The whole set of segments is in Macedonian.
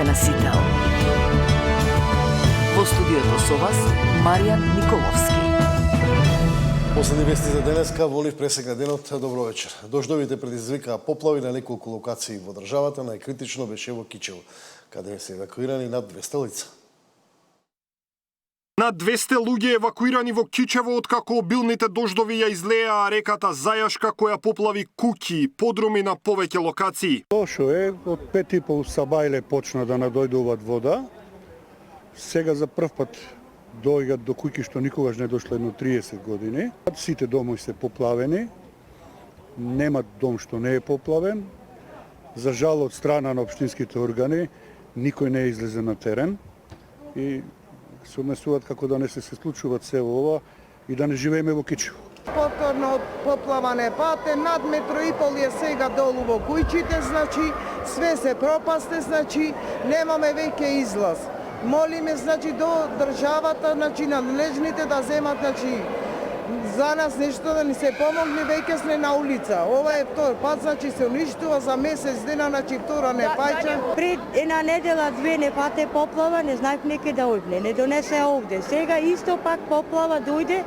Драгостена Сител. Во студиото со вас, Маријан Николовски. Последни вести за денеска, во нив пресекна денот. Добро вечер. Дождовите предизвикаа поплави на неколку локации во државата, најкритично беше во Кичево, каде се евакуирани над 200 лица. Над 200 луѓе евакуирани во Кичево откако обилните дождови ја излеа реката Зајашка која поплави куќи, подруми на повеќе локации. Лошо е, од 5:30 сабајле почна да надојдуваат вода. Сега за прв пат доаѓаат до куќи што никогаш не дошле едно 30 години. Сите домови се поплавени. Нема дом што не е поплавен. За жал од страна на општинските органи никој не излезе на терен и се однесуваат како да не се случуваат се ова и да не живееме во Кичево. Повторно поплаван е патен, над метро и пол е сега долу во куќите, значи све се пропасте, значи немаме веќе излаз. Молиме, значи, до државата, значи, надлежните да земат, значи, за нас нешто да ни се помогне, веќе сме на улица. Ова е втор пат, значи, се уништува за месец дена, значи, втора не паѓа. Пред една недела, две не пате поплава, не знаев неке да одне, не донесе овде. Сега исто пак поплава дојде.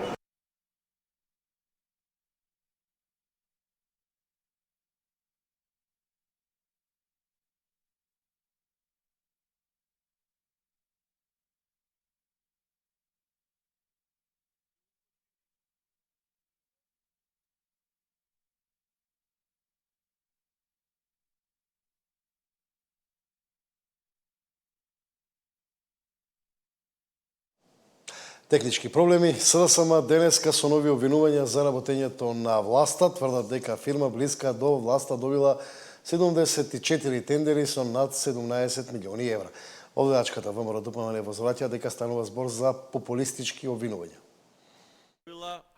Технички проблеми. СДСМ денеска со нови обвинувања за работењето на власта тврдат дека фирма блиска до власта добила 74 тендери со над 17 милиони евра. Овдачката ВМРО ДПМН возвраќа дека станува збор за популистички обвинувања.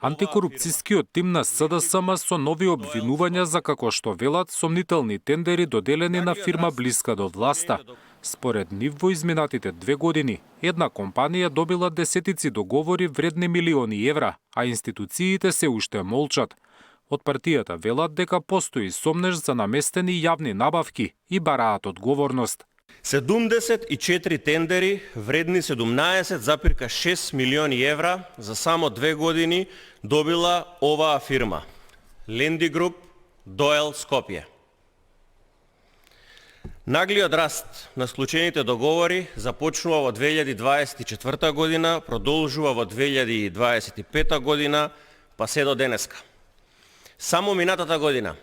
Антикорупцијскиот тим на СДСМ со нови обвинувања за, како што велат, сомнителни тендери доделени на фирма блиска до власта. Според нив во изминатите 2 години, една компанија добила десетици договори вредни милиони евра, а институциите се уште молчат. Од партијата велат дека постои сомнеж за наместени јавни набавки и бараат одговорност. 74 тендери вредни 17,6 милиони евра за само 2 години добила оваа фирма. Ленди Груп, Доел, Скопје. Наглиот раст на склучените договори започнува во 2024 година, продолжува во 2025 година, па се до денеска. Само минатата година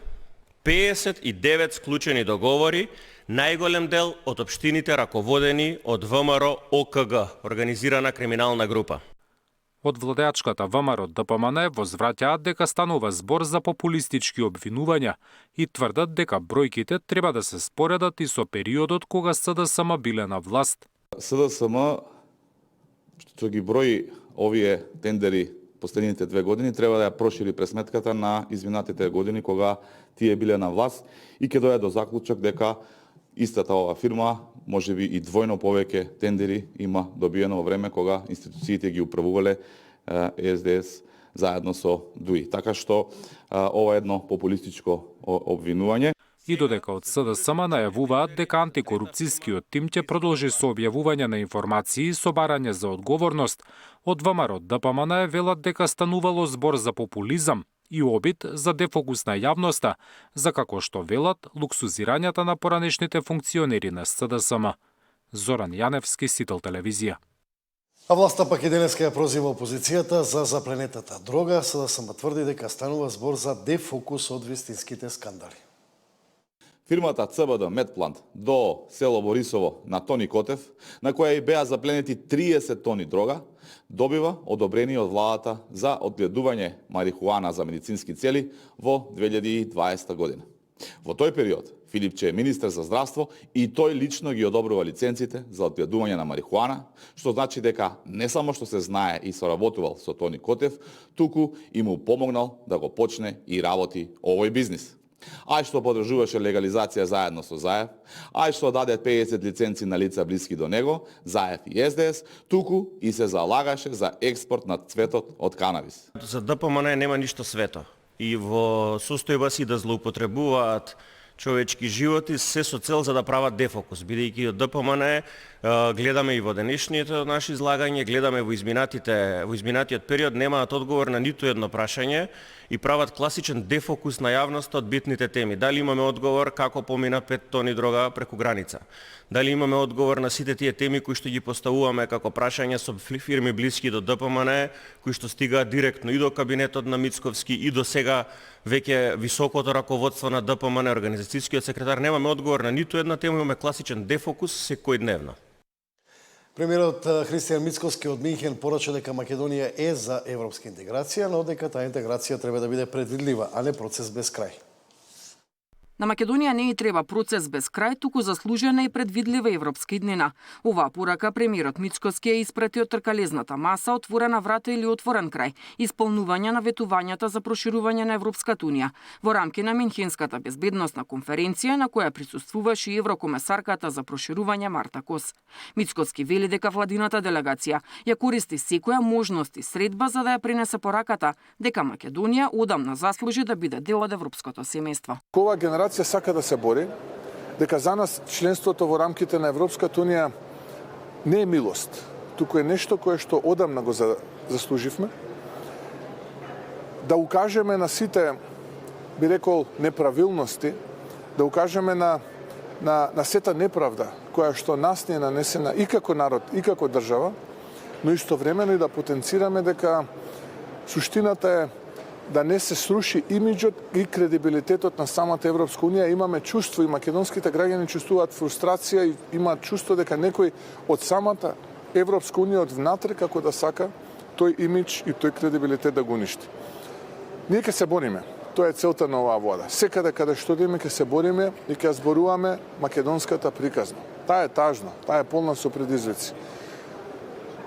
59 склучени договори, најголем дел од општините раководени од ВМРО ОКГ, организирана криминална група. Од владеачката ВМРО ДПМН возвраќаат дека станува збор за популистички обвинувања и тврдат дека бројките треба да се споредат и со периодот кога СДСМ биле на власт. СДСМ што ги брои овие тендери последните 2 години треба да ја прошири пресметката на изминатите години кога тие биле на власт и ќе дојде до заклучок дека истата ова фирма можеби и двојно повеќе тендери има добиено во време кога институциите ги управувале СДС заедно со ДУИ. Така што ова е едно популистичко обвинување. И додека од СДСМ најавуваат дека антикорупцијскиот тим ќе продолжи со објавување на информации и со барање за одговорност, од ВМРО ДПМН велат дека станувало збор за популизам и обид за дефокус на јавноста, за како што велат луксузирањата на поранешните функционери на СДСМ. Зоран Јаневски, Сител телевизија. А власта пак и денеска ја прозива опозицијата за запленетата дрога, СДСМ тврди дека станува збор за дефокус од вистинските скандали. Фирмата ЦБД Медплант до село Борисово на Тони Котев, на која и беа запленети 30 тони дрога, добива одобрение од владата за одгледување марихуана за медицински цели во 2020 година. Во тој период Филипче е министер за здравство и тој лично ги одобрува лиценците за одгледување на марихуана, што значи дека не само што се знае и соработувал со Тони Котев, туку и му помогнал да го почне и работи овој бизнис. Ај што подржуваше легализација заедно со Заев, ај што даде 50 лиценци на лица блиски до него, Заев и СДС, туку и се залагаше за експорт на цветот од канабис. За ДПМН нема ништо свето. И во состојба си да злоупотребуваат човечки животи се со цел за да прават дефокус. Бидејќи од ДПМН гледаме и во денешното наше излагање, гледаме во изминатиот период немаат одговор на ниту едно прашање и прават класичен дефокус на јавноста од битните теми. Дали имаме одговор како помина 5 тони дрога преку граница? Дали имаме одговор на сите тие теми кои што ги поставуваме како прашања со фирми блиски до ДПМН, кои што стигаат директно и до кабинетот на Мицковски и до сега веќе високото раководство на ДПМН, организацијскиот секретар, немаме одговор на ниту една тема, имаме класичен дефокус секојдневно. Премиерот Христијан Мицковски од Минхен порача дека Македонија е за европска интеграција, но дека таа интеграција треба да биде предвидлива, а не процес без крај. На Македонија не и треба процес без крај, туку заслужена и предвидлива европска иднина. Оваа порака премиерот Мицковски ја испрати од тркалезната маса, отворена врата или отворен крај, исполнување на ветувањата за проширување на Европската унија, во рамки на Минхенската безбедносна конференција на која присуствуваше и еврокомесарката за проширување Марта Кос. Мицковски вели дека владината делегација ја користи секоја можност и средба за да ја принесе пораката дека Македонија одамна заслужи да биде дел од европското семејство. Генерација сака да се бори, дека за нас членството во рамките на Европската унија не е милост, туку е нешто кое што одамна го заслуживме. Да укажеме на сите, би рекол, неправилности, да укажеме на сета неправда која што нас не е нанесена и како народ, и како држава, но истовремено и да потенцираме дека суштината е да не се сруши имиджот и кредибилитетот на самата Европска унија. Имаме чувство и македонските граѓани чувствуваат фрустрација и имаат чувство дека некој од самата Европска унија од внатре како да сака тој имидж и тој кредибилитет да го уништи. Ние ќе се бориме. Тоа е целта на оваа влада. Секаде каде што идеме ќе се бориме и ќе зборуваме македонската приказна. Таа е тажна, таа е полна со предизвици.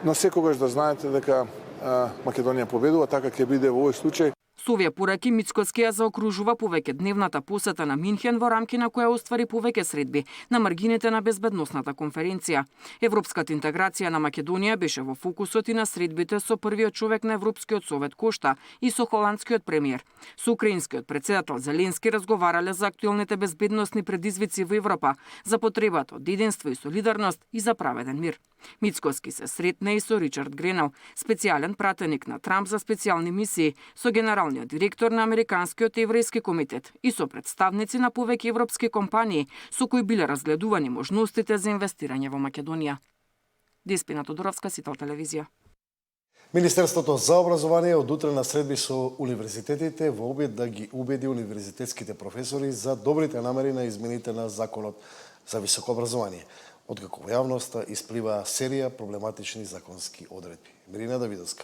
Но секогаш да знаете дека Македонија победува, така ќе биде во овој случај. Со овие пораки Мицковски ја заокружува повеќе дневната посета на Минхен во рамки на која оствари повеќе средби на маргините на безбедносната конференција. Европската интеграција на Македонија беше во фокусот и на средбите со првиот човек на Европскиот совет Кошта и со холандскиот премиер. Со украинскиот претседател Зеленски разговарале за актуелните безбедносни предизвици во Европа, за потребата од единство и солидарност и за праведен мир. Мицковски се сретна и со Ричард Гренел, специјален пратеник на Трамп за специјални мисии, со генералниот директор на Американскиот еврејски комитет и со представници на повеќе европски компании со кои биле разгледувани можностите за инвестирање во Македонија. Деспина Тодоровска, Сител телевизија. Министерството за образование од утре на средби со универзитетите во обид да ги убеди универзитетските професори за добрите намери на измените на Законот за високо образование, откако во јавноста исплива серија проблематични законски одредби. Мирина Давидовска.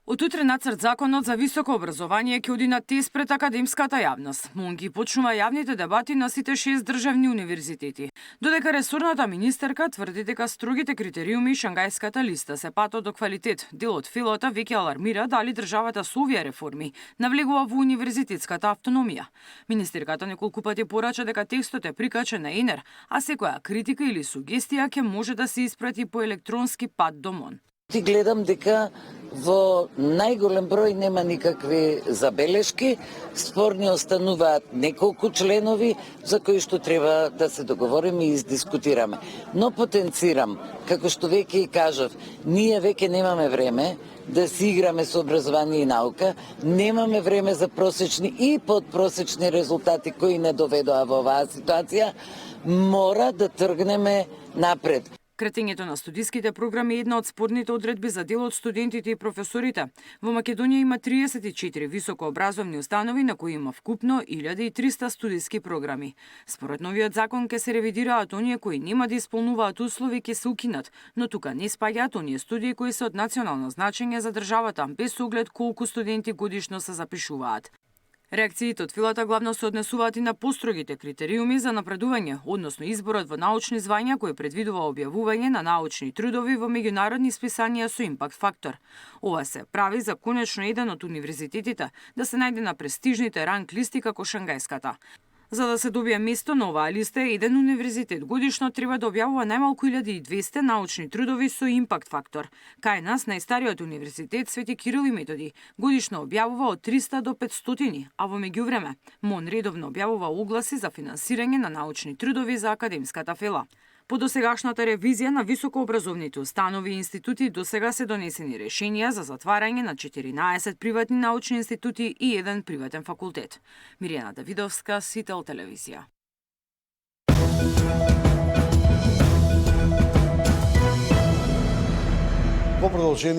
Од утре нацрт законот за високо образование ќе оди на тест пред академската јавност. Монги почнува јавните дебати на сите 6 државни универзитети. Додека ресорната министерка тврди дека строгите критериуми и Шангајската листа се патот до квалитет, дел од филото веќе алармира дали државата со овие реформи навлегува во универзитетската автономија. Министерката неколку пати порача дека текстот е прикачен на ЕНЕР, а секоја критика или сугестија ќе може да се испрати по електронски пат до МОН. Ти гледам дека во најголем број нема никакви забелешки, спорни остануваат неколку членови за кои што треба да се договориме и издискутираме. Но потенцирам, како што веќе и кажав, ние веќе немаме време да си играме со образование и наука, немаме време за просечни и подпросечни резултати кои не доведоа во оваа ситуација, мора да тргнеме напред. Кретењето на студиските програми е една од спорните одредби за дел од студентите и професорите. Во Македонија има 34 високообразовни установи на кои има вкупно 1300 студиски програми. Според новиот закон ќе се ревидираат оние кои нема да исполнуваат услови ќе се укинат, но тука не спаѓаат оние студии кои се од национално значење за државата, без оглед колку студенти годишно се запишуваат. Реакциите од филата главно се однесуваат и на построгите критериуми за напредување, односно изборот во научни звања кој предвидува објавување на научни трудови во меѓународни списанија со импакт фактор. Ова се прави за конечно еден од универзитетите да се најде на престижните ранг листи како Шангајската. За да се добие место на оваа листа, еден универзитет годишно треба да објавува најмалку 1200 научни трудови со импакт фактор. Кај нас најстариот универзитет Свети Кирил и Методи годишно објавува од 300 до 500, а во меѓувреме МОН редовно објавува огласи за финансирање на научни трудови за академската фела. По досегашната ревизија на високообразовните установи и институти досега се донесени решенија за затварање на 14 приватни научни институти и еден приватен факултет. Миријана Давидовска, Сител телевизија. Во продолжение